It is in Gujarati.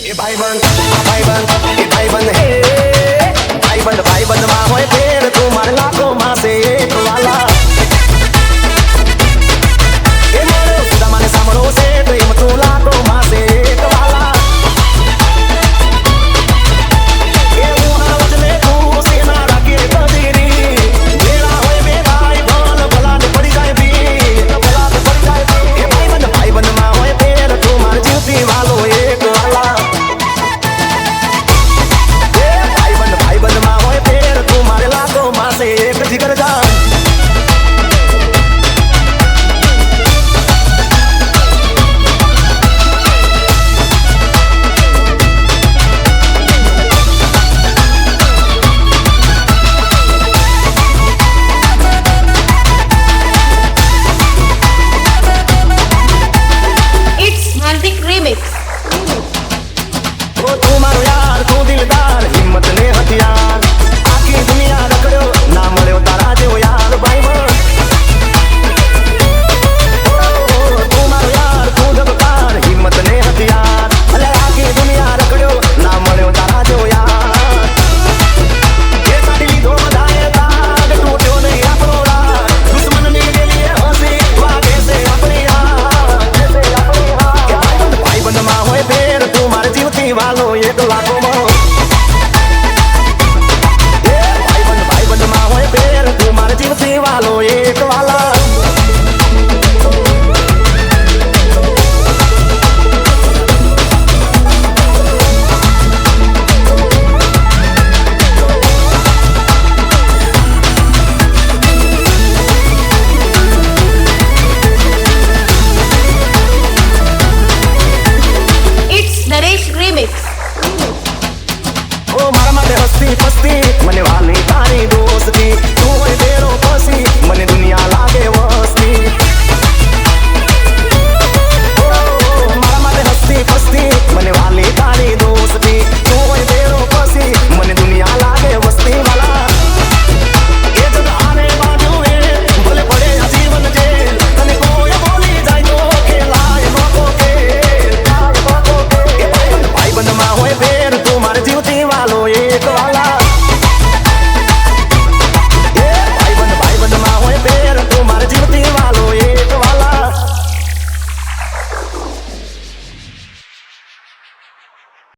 એ ભાઈબંધ હે ભાઈબંધ માં હોય ફેર તું મારે લાખો માં સે એક વાલા એ મારો સુદા મને સાંભળો છે તો એમ તું લાખો માં સે એક વાલા એ હું આવજને તું સેના રાખે કદીરી મેળા હોય બે ભાઈ ભલ ભલા ને પડી જાય બી ભલા ને પડી જાય એ ભાઈબંધ માં હોય ફેર તું મારે જીવતી વાલો એક વાલા एक जिगर जा It's Mantik Remix. ओ तू मारो यार तू दिलदार हिम्मत ने हथियार आखी दुनिया रखड़ो ना મળ્યો તારા જેવો યાર ભાઈબંધ તું મારો યાર તું જગતાર હિંમત ને હથિયાર અલે આખી દુનિયા રખડ્યો ના મળ્યો તારા જેવો યાર એ કાઢી લીધો બધાએ તાગ તૂટ્યો નહીં આપણો રાગ દુશ્મનની ગેલીએ હસી વાગે છે આપણી હાથ ભાઈબંધમાં હોય ફેર તું મારે જીવતી વાલો એક લાખોમાં જીવતી વાલો એક વાલા It's Naresh Remix. ઓ મારા માટે હસ્તી પસ્તી